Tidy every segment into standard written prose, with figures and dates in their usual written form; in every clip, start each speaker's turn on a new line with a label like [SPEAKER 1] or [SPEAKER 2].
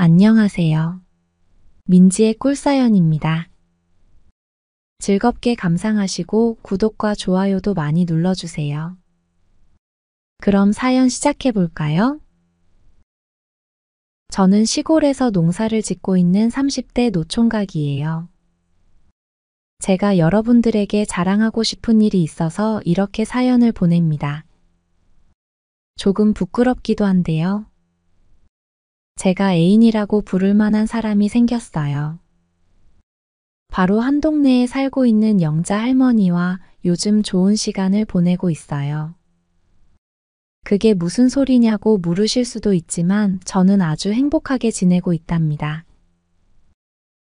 [SPEAKER 1] 안녕하세요. 민지의 꿀사연입니다. 즐겁게 감상하시고 구독과 좋아요도 많이 눌러주세요. 그럼 사연 시작해 볼까요? 저는 시골에서 농사를 짓고 있는 30대 노총각이에요. 제가 여러분들에게 자랑하고 싶은 일이 있어서 이렇게 사연을 보냅니다. 조금 부끄럽기도 한데요. 제가 애인이라고 부를 만한 사람이 생겼어요. 바로 한 동네에 살고 있는 영자 할머니와 요즘 좋은 시간을 보내고 있어요. 그게 무슨 소리냐고 물으실 수도 있지만 저는 아주 행복하게 지내고 있답니다.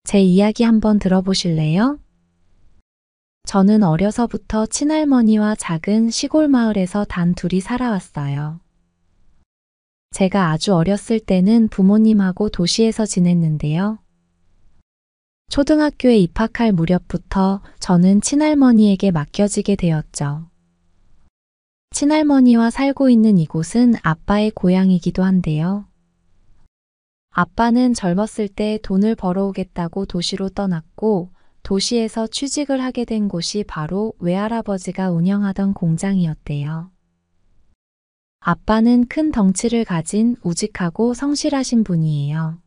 [SPEAKER 1] 제 이야기 한번 들어보실래요? 저는 어려서부터 친할머니와 작은 시골 마을에서 단 둘이 살아왔어요. 제가 아주 어렸을 때는 부모님하고 도시에서 지냈는데요. 초등학교에 입학할 무렵부터 저는 친할머니에게 맡겨지게 되었죠. 친할머니와 살고 있는 이곳은 아빠의 고향이기도 한데요. 아빠는 젊었을 때 돈을 벌어오겠다고 도시로 떠났고 도시에서 취직을 하게 된 곳이 바로 외할아버지가 운영하던 공장이었대요. 아빠는 큰 덩치를 가진 우직하고 성실하신 분이에요.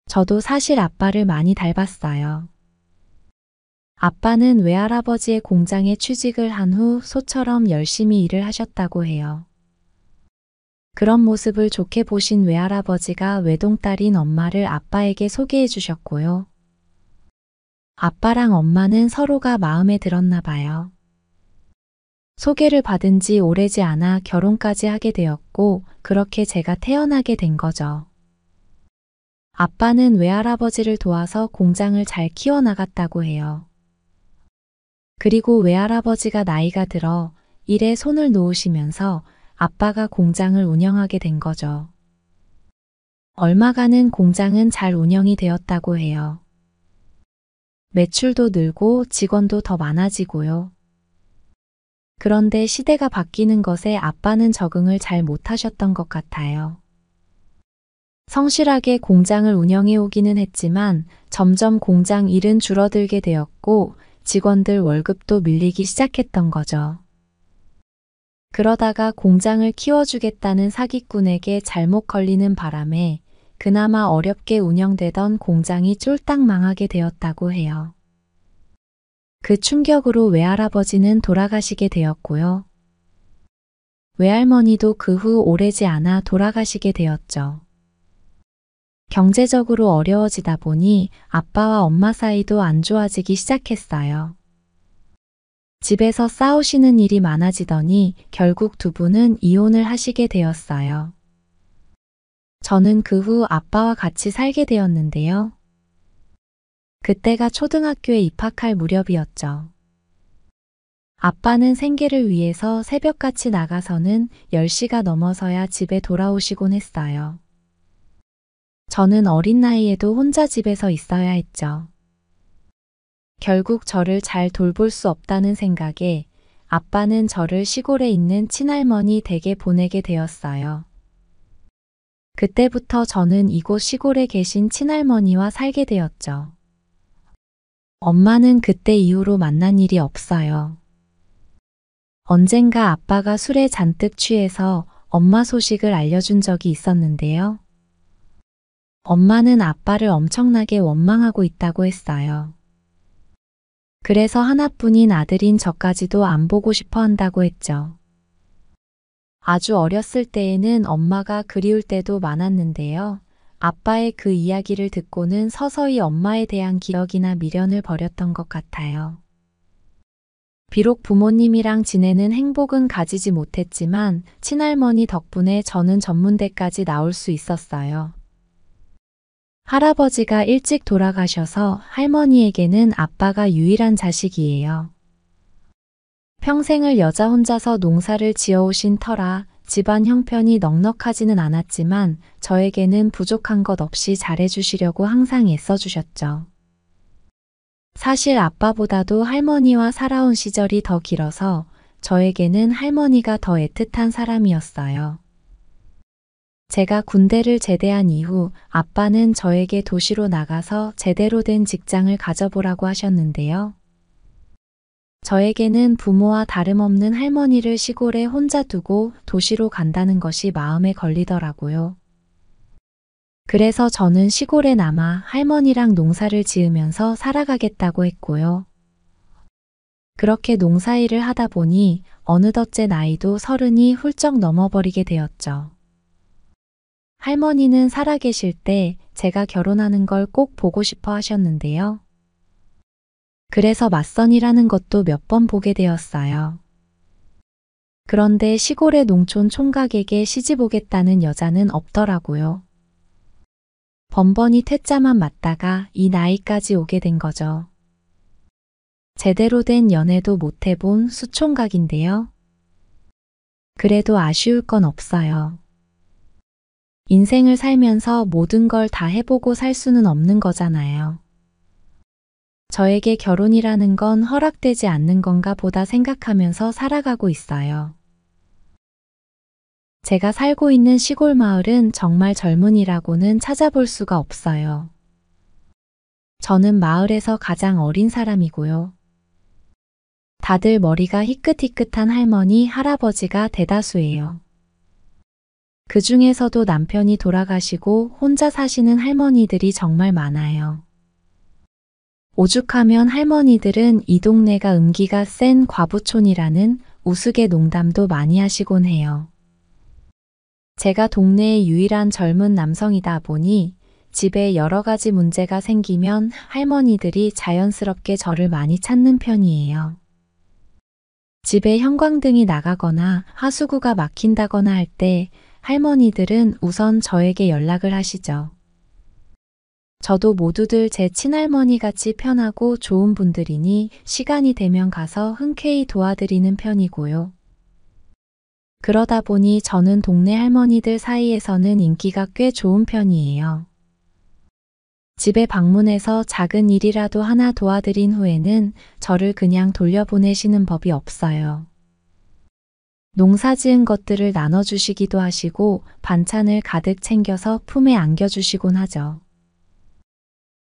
[SPEAKER 1] 저도 사실 아빠를 많이 닮았어요. 아빠는 외할아버지의 공장에 취직을 한 후 소처럼 열심히 일을 하셨다고 해요. 그런 모습을 좋게 보신 외할아버지가 외동딸인 엄마를 아빠에게 소개해 주셨고요. 아빠랑 엄마는 서로가 마음에 들었나 봐요. 소개를 받은 지 오래지 않아 결혼까지 하게 되었고 그렇게 제가 태어나게 된 거죠. 아빠는 외할아버지를 도와서 공장을 잘 키워나갔다고 해요. 그리고 외할아버지가 나이가 들어 일에 손을 놓으시면서 아빠가 공장을 운영하게 된 거죠. 얼마간은 공장은 잘 운영이 되었다고 해요. 매출도 늘고 직원도 더 많아지고요. 그런데 시대가 바뀌는 것에 아빠는 적응을 잘 못하셨던 것 같아요. 성실하게 공장을 운영해 오기는 했지만 점점 공장 일은 줄어들게 되었고 직원들 월급도 밀리기 시작했던 거죠. 그러다가 공장을 키워주겠다는 사기꾼에게 잘못 걸리는 바람에 그나마 어렵게 운영되던 공장이 쫄딱 망하게 되었다고 해요. 그 충격으로 외할아버지는 돌아가시게 되었고요. 외할머니도 그 후 오래지 않아 돌아가시게 되었죠. 경제적으로 어려워지다 보니 아빠와 엄마 사이도 안 좋아지기 시작했어요. 집에서 싸우시는 일이 많아지더니 결국 두 분은 이혼을 하시게 되었어요. 저는 그 후 아빠와 같이 살게 되었는데요. 그때가 초등학교에 입학할 무렵이었죠. 아빠는 생계를 위해서 새벽같이 나가서는 10시가 넘어서야 집에 돌아오시곤 했어요. 저는 어린 나이에도 혼자 집에서 있어야 했죠. 결국 저를 잘 돌볼 수 없다는 생각에 아빠는 저를 시골에 있는 친할머니 댁에 보내게 되었어요. 그때부터 저는 이곳 시골에 계신 친할머니와 살게 되었죠. 엄마는 그때 이후로 만난 일이 없어요. 언젠가 아빠가 술에 잔뜩 취해서 엄마 소식을 알려준 적이 있었는데요. 엄마는 아빠를 엄청나게 원망하고 있다고 했어요. 그래서 하나뿐인 아들인 저까지도 안 보고 싶어 한다고 했죠. 아주 어렸을 때에는 엄마가 그리울 때도 많았는데요. 아빠의 그 이야기를 듣고는 서서히 엄마에 대한 기억이나 미련을 버렸던 것 같아요. 비록 부모님이랑 지내는 행복은 가지지 못했지만 친할머니 덕분에 저는 전문대까지 나올 수 있었어요. 할아버지가 일찍 돌아가셔서 할머니에게는 아빠가 유일한 자식이에요. 평생을 여자 혼자서 농사를 지어오신 터라 집안 형편이 넉넉하지는 않았지만 저에게는 부족한 것 없이 잘해주시려고 항상 애써주셨죠. 사실 아빠보다도 할머니와 살아온 시절이 더 길어서 저에게는 할머니가 더 애틋한 사람이었어요. 제가 군대를 제대한 이후 아빠는 저에게 도시로 나가서 제대로 된 직장을 가져보라고 하셨는데요. 저에게는 부모와 다름없는 할머니를 시골에 혼자 두고 도시로 간다는 것이 마음에 걸리더라고요. 그래서 저는 시골에 남아 할머니랑 농사를 지으면서 살아가겠다고 했고요. 그렇게 농사일을 하다 보니 어느덧 제 나이도 30이 훌쩍 넘어버리게 되었죠. 할머니는 살아계실 때 제가 결혼하는 걸 꼭 보고 싶어 하셨는데요. 그래서 맞선이라는 것도 몇 번 보게 되었어요. 그런데 시골의 농촌 총각에게 시집 오겠다는 여자는 없더라고요. 번번이 퇴짜만 맞다가 이 나이까지 오게 된 거죠. 제대로 된 연애도 못 해본 수총각인데요. 그래도 아쉬울 건 없어요. 인생을 살면서 모든 걸 다 해보고 살 수는 없는 거잖아요. 저에게 결혼이라는 건 허락되지 않는 건가 보다 생각하면서 살아가고 있어요. 제가 살고 있는 시골 마을은 정말 젊은이라고는 찾아볼 수가 없어요. 저는 마을에서 가장 어린 사람이고요. 다들 머리가 희끗희끗한 할머니, 할아버지가 대다수예요. 그 중에서도 남편이 돌아가시고 혼자 사시는 할머니들이 정말 많아요. 오죽하면 할머니들은 이 동네가 음기가 센 과부촌이라는 우스갯농담도 많이 하시곤 해요. 제가 동네의 유일한 젊은 남성이다 보니 집에 여러 가지 문제가 생기면 할머니들이 자연스럽게 저를 많이 찾는 편이에요. 집에 형광등이 나가거나 하수구가 막힌다거나 할 때 할머니들은 우선 저에게 연락을 하시죠. 저도 모두들 제 친할머니 같이 편하고 좋은 분들이니 시간이 되면 가서 흔쾌히 도와드리는 편이고요. 그러다 보니 저는 동네 할머니들 사이에서는 인기가 꽤 좋은 편이에요. 집에 방문해서 작은 일이라도 하나 도와드린 후에는 저를 그냥 돌려보내시는 법이 없어요. 농사 지은 것들을 나눠주시기도 하시고 반찬을 가득 챙겨서 품에 안겨주시곤 하죠.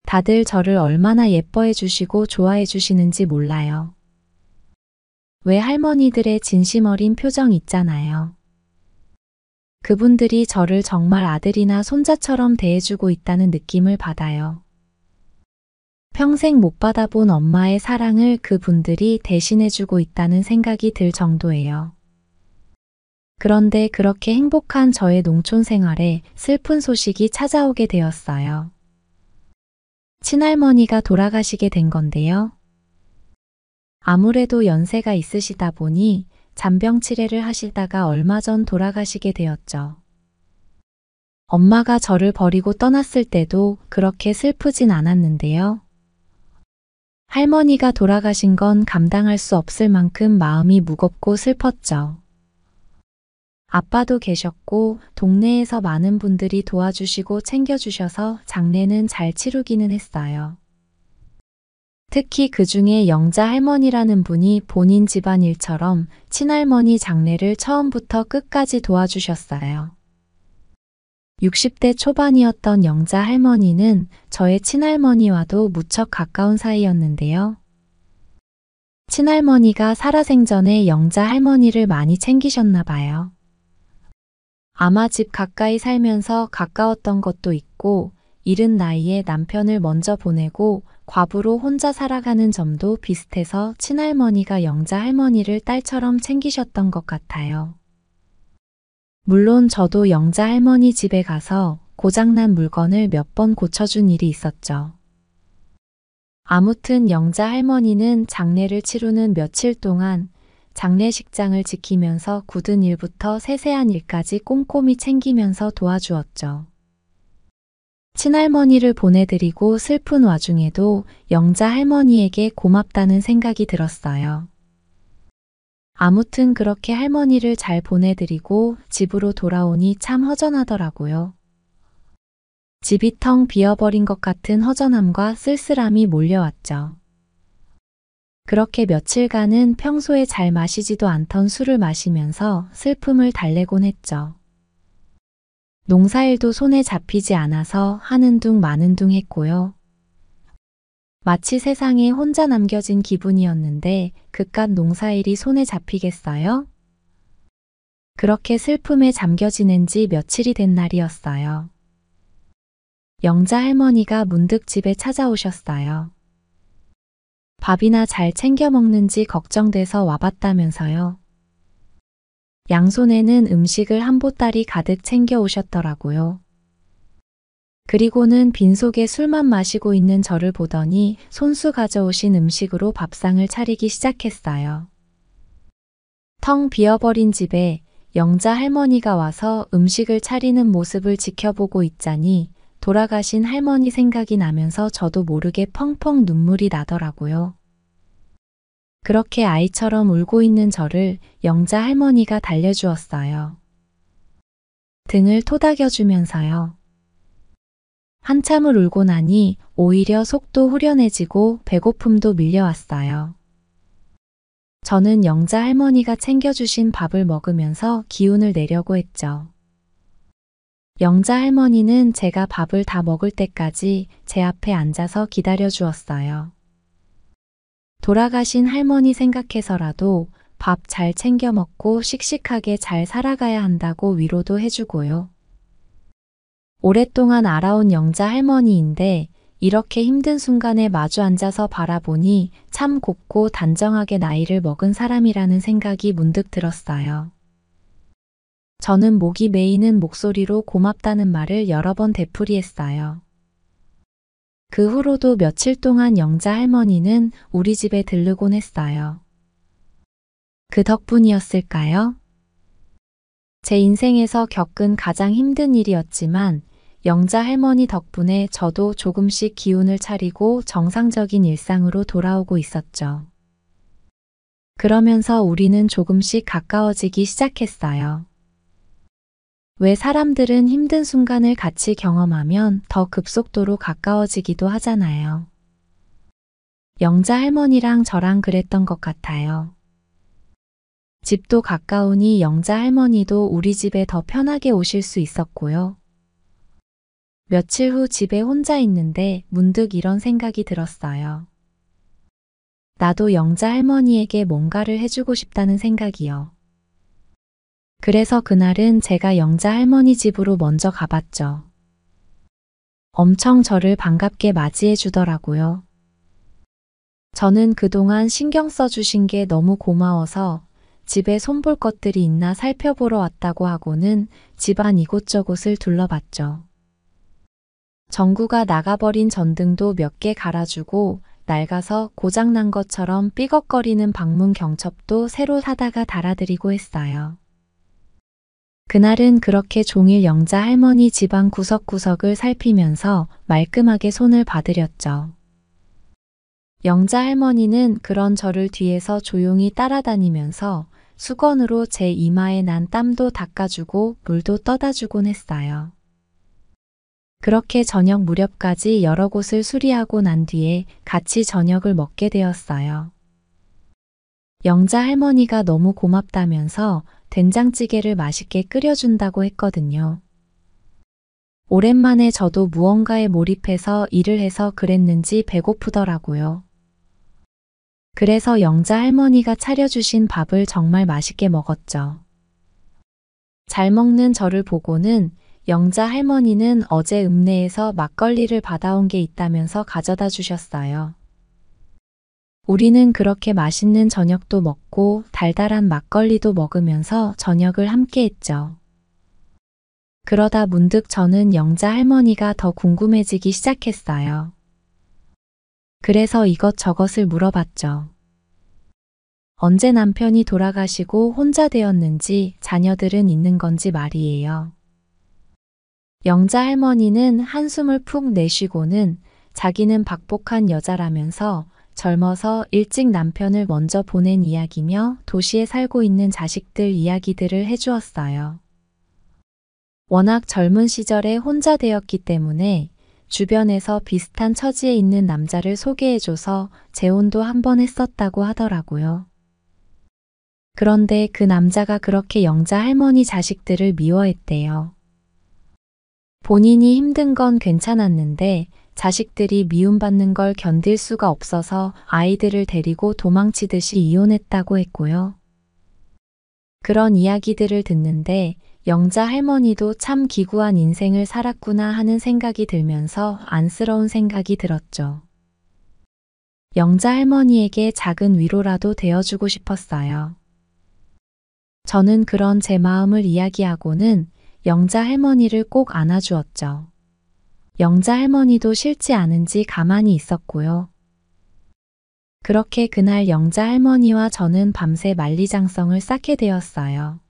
[SPEAKER 1] 다들 저를 얼마나 예뻐해 주시고 좋아해 주시는지 몰라요. 왜 할머니들의 진심 어린 표정 있잖아요. 그분들이 저를 정말 아들이나 손자처럼 대해주고 있다는 느낌을 받아요. 평생 못 받아본 엄마의 사랑을 그분들이 대신해주고 있다는 생각이 들 정도예요. 그런데 그렇게 행복한 저의 농촌 생활에 슬픈 소식이 찾아오게 되었어요. 친할머니가 돌아가시게 된 건데요. 아무래도 연세가 있으시다 보니 잔병 치레를 하시다가 얼마 전 돌아가시게 되었죠. 엄마가 저를 버리고 떠났을 때도 그렇게 슬프진 않았는데요. 할머니가 돌아가신 건 감당할 수 없을 만큼 마음이 무겁고 슬펐죠. 아빠도 계셨고 동네에서 많은 분들이 도와주시고 챙겨주셔서 장례는 잘 치르기는 했어요. 특히 그 중에 영자 할머니라는 분이 본인 집안일처럼 친할머니 장례를 처음부터 끝까지 도와주셨어요. 60대 초반이었던 영자 할머니는 저의 친할머니와도 무척 가까운 사이였는데요. 친할머니가 살아생전에 영자 할머니를 많이 챙기셨나 봐요. 아마 집 가까이 살면서 가까웠던 것도 있고 이른 나이에 남편을 먼저 보내고 과부로 혼자 살아가는 점도 비슷해서 친할머니가 영자 할머니를 딸처럼 챙기셨던 것 같아요. 물론 저도 영자 할머니 집에 가서 고장난 물건을 몇 번 고쳐준 일이 있었죠. 아무튼 영자 할머니는 장례를 치르는 며칠 동안 장례식장을 지키면서 굳은 일부터 세세한 일까지 꼼꼼히 챙기면서 도와주었죠. 친할머니를 보내드리고 슬픈 와중에도 영자 할머니에게 고맙다는 생각이 들었어요. 아무튼 그렇게 할머니를 잘 보내드리고 집으로 돌아오니 참 허전하더라고요. 집이 텅 비어버린 것 같은 허전함과 쓸쓸함이 몰려왔죠. 그렇게 며칠간은 평소에 잘 마시지도 않던 술을 마시면서 슬픔을 달래곤 했죠. 농사일도 손에 잡히지 않아서 하는 둥 마는 둥 했고요. 마치 세상에 혼자 남겨진 기분이었는데 그깟 농사일이 손에 잡히겠어요? 그렇게 슬픔에 잠겨 지낸 지 며칠이 된 날이었어요. 영자 할머니가 문득 집에 찾아오셨어요. 밥이나 잘 챙겨 먹는지 걱정돼서 와봤다면서요. 양손에는 음식을 한 보따리 가득 챙겨 오셨더라고요. 그리고는 빈속에 술만 마시고 있는 저를 보더니 손수 가져오신 음식으로 밥상을 차리기 시작했어요. 텅 비어버린 집에 영자 할머니가 와서 음식을 차리는 모습을 지켜보고 있자니 돌아가신 할머니 생각이 나면서 저도 모르게 펑펑 눈물이 나더라고요. 그렇게 아이처럼 울고 있는 저를 영자 할머니가 달래주었어요. 등을 토닥여주면서요. 한참을 울고 나니 오히려 속도 후련해지고 배고픔도 밀려왔어요. 저는 영자 할머니가 챙겨주신 밥을 먹으면서 기운을 내려고 했죠. 영자 할머니는 제가 밥을 다 먹을 때까지 제 앞에 앉아서 기다려 주었어요. 돌아가신 할머니 생각해서라도 밥 잘 챙겨 먹고 씩씩하게 잘 살아가야 한다고 위로도 해주고요. 오랫동안 알아온 영자 할머니인데 이렇게 힘든 순간에 마주 앉아서 바라보니 참 곱고 단정하게 나이를 먹은 사람이라는 생각이 문득 들었어요. 저는 목이 메이는 목소리로 고맙다는 말을 여러 번 되풀이했어요. 그 후로도 며칠 동안 영자 할머니는 우리 집에 들르곤 했어요. 그 덕분이었을까요? 제 인생에서 겪은 가장 힘든 일이었지만 영자 할머니 덕분에 저도 조금씩 기운을 차리고 정상적인 일상으로 돌아오고 있었죠. 그러면서 우리는 조금씩 가까워지기 시작했어요. 왜 사람들은 힘든 순간을 같이 경험하면 더 급속도로 가까워지기도 하잖아요. 영자 할머니랑 저랑 그랬던 것 같아요. 집도 가까우니 영자 할머니도 우리 집에 더 편하게 오실 수 있었고요. 며칠 후 집에 혼자 있는데 문득 이런 생각이 들었어요. 나도 영자 할머니에게 뭔가를 해주고 싶다는 생각이요. 그래서 그날은 제가 영자 할머니 집으로 먼저 가봤죠. 엄청 저를 반갑게 맞이해 주더라고요. 저는 그동안 신경 써주신 게 너무 고마워서 집에 손볼 것들이 있나 살펴보러 왔다고 하고는 집안 이곳저곳을 둘러봤죠. 전구가 나가버린 전등도 몇 개 갈아주고 낡아서 고장난 것처럼 삐걱거리는 방문 경첩도 새로 사다가 달아드리고 했어요. 그날은 그렇게 종일 영자 할머니 집안 구석구석을 살피면서 말끔하게 손을 봐드렸죠. 영자 할머니는 그런 저를 뒤에서 조용히 따라다니면서 수건으로 제 이마에 난 땀도 닦아주고 물도 떠다주곤 했어요. 그렇게 저녁 무렵까지 여러 곳을 수리하고 난 뒤에 같이 저녁을 먹게 되었어요. 영자 할머니가 너무 고맙다면서 된장찌개를 맛있게 끓여준다고 했거든요. 오랜만에 저도 무언가에 몰입해서 일을 해서 그랬는지 배고프더라고요. 그래서 영자 할머니가 차려주신 밥을 정말 맛있게 먹었죠. 잘 먹는 저를 보고는 영자 할머니는 어제 읍내에서 막걸리를 받아온 게 있다면서 가져다 주셨어요. 우리는 그렇게 맛있는 저녁도 먹고 달달한 막걸리도 먹으면서 저녁을 함께 했죠. 그러다 문득 저는 영자 할머니가 더 궁금해지기 시작했어요. 그래서 이것저것을 물어봤죠. 언제 남편이 돌아가시고 혼자 되었는지 자녀들은 있는 건지 말이에요. 영자 할머니는 한숨을 푹 내쉬고는 자기는 박복한 여자라면서 젊어서 일찍 남편을 먼저 보낸 이야기며 도시에 살고 있는 자식들 이야기들을 해주었어요. 워낙 젊은 시절에 혼자 되었기 때문에 주변에서 비슷한 처지에 있는 남자를 소개해줘서 재혼도 한 번 했었다고 하더라고요. 그런데 그 남자가 그렇게 영자 할머니 자식들을 미워했대요. 본인이 힘든 건 괜찮았는데 자식들이 미움받는 걸 견딜 수가 없어서 아이들을 데리고 도망치듯이 이혼했다고 했고요. 그런 이야기들을 듣는데 영자 할머니도 참 기구한 인생을 살았구나 하는 생각이 들면서 안쓰러운 생각이 들었죠. 영자 할머니에게 작은 위로라도 되어주고 싶었어요. 저는 그런 제 마음을 이야기하고는 영자 할머니를 꼭 안아주었죠. 영자 할머니도 싫지 않은지 가만히 있었고요. 그렇게 그날 영자 할머니와 저는 밤새 만리장성을 쌓게 되었어요.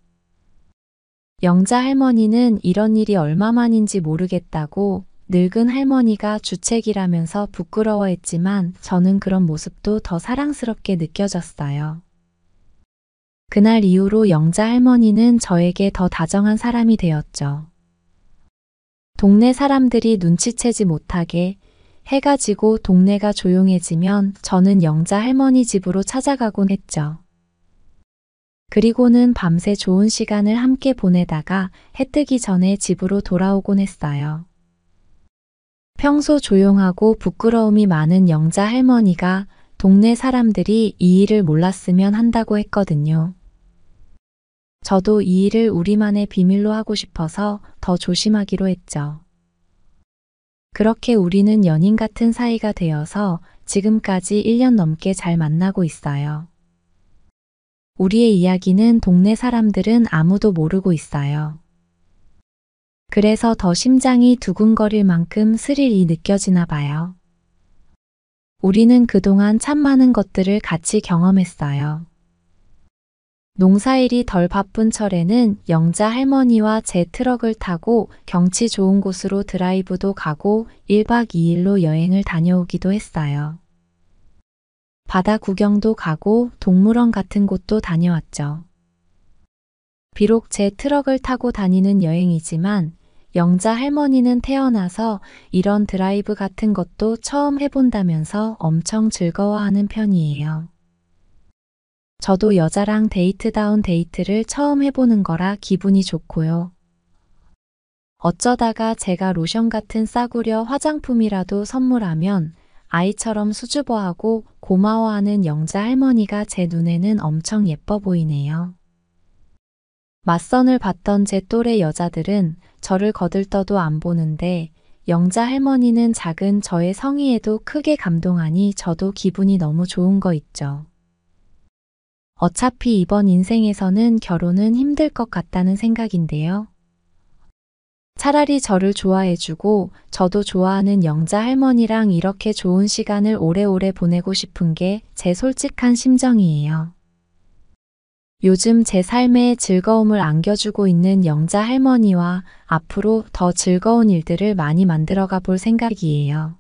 [SPEAKER 1] 영자 할머니는 이런 일이 얼마만인지 모르겠다고 늙은 할머니가 주책이라면서 부끄러워했지만 저는 그런 모습도 더 사랑스럽게 느껴졌어요. 그날 이후로 영자 할머니는 저에게 더 다정한 사람이 되었죠. 동네 사람들이 눈치채지 못하게 해가 지고 동네가 조용해지면 저는 영자 할머니 집으로 찾아가곤 했죠. 그리고는 밤새 좋은 시간을 함께 보내다가 해 뜨기 전에 집으로 돌아오곤 했어요. 평소 조용하고 부끄러움이 많은 영자 할머니가 동네 사람들이 이 일을 몰랐으면 한다고 했거든요. 저도 이 일을 우리만의 비밀로 하고 싶어서 더 조심하기로 했죠. 그렇게 우리는 연인 같은 사이가 되어서 지금까지 1년 넘게 잘 만나고 있어요. 우리의 이야기는 동네 사람들은 아무도 모르고 있어요. 그래서 더 심장이 두근거릴 만큼 스릴이 느껴지나 봐요. 우리는 그동안 참 많은 것들을 같이 경험했어요. 농사일이 덜 바쁜 철에는 영자 할머니와 제 트럭을 타고 경치 좋은 곳으로 드라이브도 가고 1박 2일로 여행을 다녀오기도 했어요. 바다 구경도 가고 동물원 같은 곳도 다녀왔죠. 비록 제 트럭을 타고 다니는 여행이지만 영자 할머니는 태어나서 이런 드라이브 같은 것도 처음 해본다면서 엄청 즐거워하는 편이에요. 저도 여자랑 데이트다운 데이트를 처음 해보는 거라 기분이 좋고요. 어쩌다가 제가 로션 같은 싸구려 화장품이라도 선물하면 아이처럼 수줍어하고 고마워하는 영자 할머니가 제 눈에는 엄청 예뻐 보이네요. 맞선을 봤던 제 또래 여자들은 저를 거들떠도 안 보는데 영자 할머니는 작은 저의 성의에도 크게 감동하니 저도 기분이 너무 좋은 거 있죠. 어차피 이번 인생에서는 결혼은 힘들 것 같다는 생각인데요. 차라리 저를 좋아해주고 저도 좋아하는 영자 할머니랑 이렇게 좋은 시간을 오래오래 보내고 싶은 게 제 솔직한 심정이에요. 요즘 제 삶에 즐거움을 안겨주고 있는 영자 할머니와 앞으로 더 즐거운 일들을 많이 만들어가 볼 생각이에요.